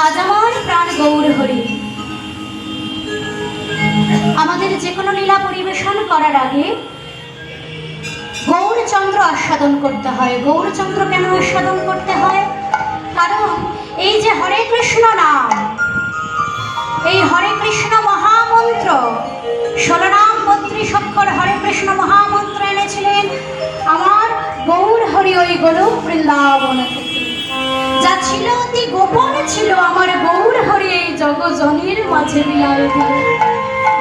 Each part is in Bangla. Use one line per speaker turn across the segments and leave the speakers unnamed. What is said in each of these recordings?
আজ আমার প্রাণ গৌর হরি। আমাদের যে কোনো লীলা পরিবেশন করার আগে গৌরচন্দ্র আস্বাদন করতে হয়। গৌরচন্দ্র কেন আস্বাদন করতে হয়? কারণ এই যে হরে কৃষ্ণ নাম, এই হরে কৃষ্ণ মহামন্ত্র, 16 নাম 32 অক্ষর হরে কৃষ্ণ মহামন্ত্র এনেছিলেন আমার গৌর হরি ওই গোলক বৃন্দাবন থেকে। যা ছিল অতি গোপন ছিল, আমার গৌর হরি এই জগজনের মাঝে বিলায় দিল।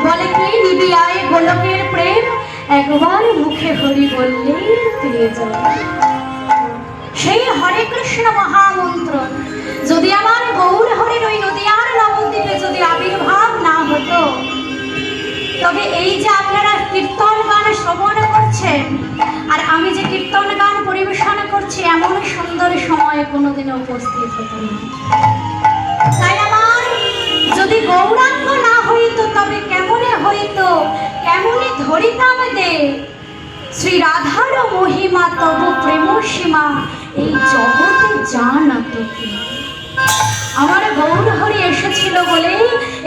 বলে কি নিবিয়ায় গোলকের প্রেম, একবার মুখে হরি বললেই পেয়ে যাবে। সেই হরে কৃষ্ণ মহামন্ত্র যদি আমার গৌর হরির ওই নদিয়ার নবদ্বীপে যদি আবির্ভাব না হতো, তবে এই যে আপনারা কীর্তন গান শ্রবণ করছেন আর আমি যে কীর্তন গান পরিবেশন করছি, এমন সুন্দর সময় কোনোদিনও উপস্থিত হতো না। তাই আমার যদি গৌরাঙ্গ না হইতো, তবে কেমনে হইতো, কেমনে ধরিতাম দে শ্রী রাধার মহিমা, তবু প্রেম সীমা এই জগতে জানা তোকে। আমার গৌর হরি এসেছিল বলে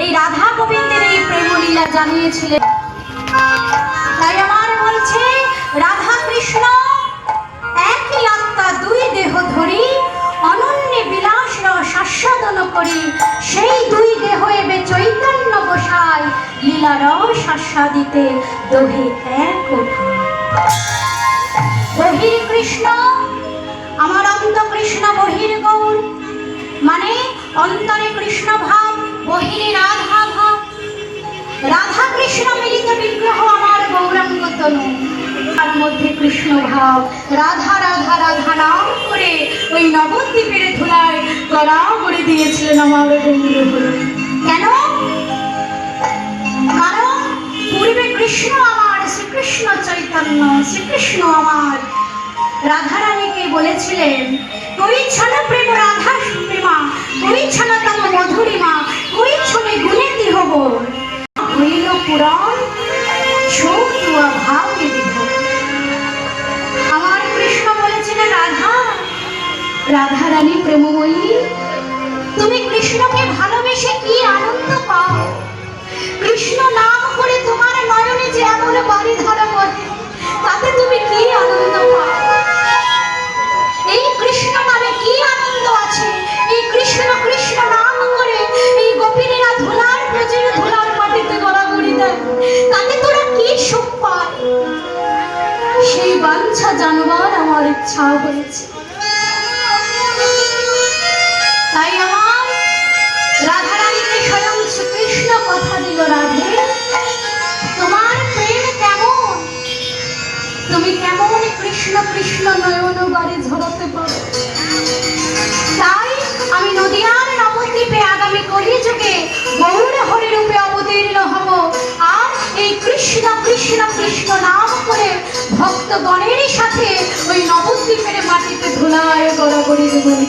এই রাধা গোবিন্দের এই প্রেমলীলা জানিয়েছিলেন। তাই আমার বলছে রাধা কৃষ্ণ একই আত্মা, দুই দেহ ধরি অনন্য বিলাস রস আস্বাদন করি। সেই দুই দেহ এবে চৈতন্য গোসাই লীলা রস আস্বাদিতে দোহে এক ওঠা। বহির কৃষ্ণ আমার অন্ত কৃষ্ণ, বহির গৌর মানে অন্তরে কৃষ্ণ ভাব, বহিরে রাধা ভাব। রাধা কৃষ্ণ মিলিত বিগ্রহ আমার গৌরাঙ্গ তনু, তার মধ্যে কৃষ্ণ ভাব। রাধা রাধা রাধা নাম করে ওই নবদ্বীপের ধুলায় গড়া করে দিয়েছিলেন আমার গৌর হরি। কেন? কারণ পূর্বে কৃষ্ণ আমার, শ্রীকৃষ্ণ চৈতন্য, শ্রীকৃষ্ণ আমার রাধারানীকে বলেছিলেন কই ছন প্রেম রাধা প্রেমা, কই ছন তম মধুরিমা, কই ছনে গুণেতি হব হইল পুরাণ ছোট ভাবে বিধ। আমার কৃষ্ণ বলেছিলেন রাধা, রাধারানী প্রেমময়ী, তুমি কৃষ্ণকে ভালোবেসে কি আনন্দ পাও? কৃষ্ণ নাম করে তোমার নয়নে যে এমন বাড়ি ধরা পড়ে, তাতে তুমি কি আনন্দ পাও? এই কৃষ্ণ নামে কি আনন্দ আছে? এই কৃষ্ণ কৃষ্ণ নাম করে এই গোপিনীরা ধুলার প্রচুর ধুলার মাটিতে গড়াগড়ি দেয়, তাতে তোরা কি সুখ পায়? সেই বাঞ্ছা জানবার আমার ইচ্ছা হয়েছে। তাই আমার রাধারানীকে স্বয়ং শ্রীকৃষ্ণ কথা দিল, রাধে তোমার প্রেম কেমন, তুমি কেমন কৃষ্ণ কৃষ্ণ নয়ন বাড়ি ঝরাতে পারো। তাই আমি নদিয়ার নবদ্বীপে আগামী কলিযুগে গৌর হরি রূপে অবতীর্ণ হব, আর এই কৃষ্ণ কৃষ্ণ কৃষ্ণ নাম করে ভক্তগণের সাথে ওই নবদ্বীপের মাটিতে ধুলায় গড়াগড়ি দেবেন।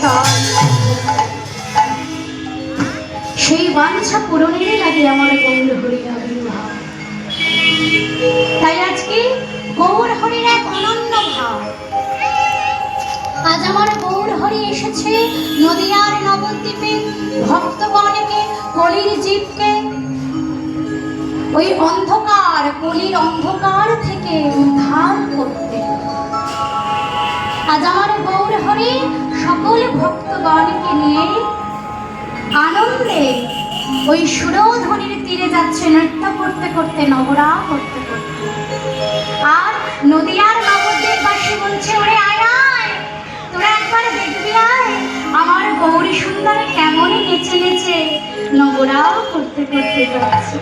সেই বাঞ্ছা পূরণের লাগে আমার গৌর হরি আবির্ভাব। তাই আজকে গৌর হরির এক অনন্য ভাব। আজ আমার গৌর হরি এসেছে নদিয়ার নবদ্বীপে ভক্তগণকে, কলির জীবকে ওই অন্ধকার, কলির অন্ধকার থেকে উদ্ধার করতে। আজ আমার গৌর হরি সকল ভক্তগণকে নিয়ে আনন্দে ওই সুরধ্বনির তীরে যাচ্ছে, নৃত্য করতে করতে, নগরা করতে করতে। আর নদিয়ার নবদ্বীপবাসী বলছে ওরে আয় আয়, তোরা একবার দেখবি আয় আমার গৌরী সুন্দরে কেমন নেচে নেচে নগরা করতে করতে যাচ্ছে।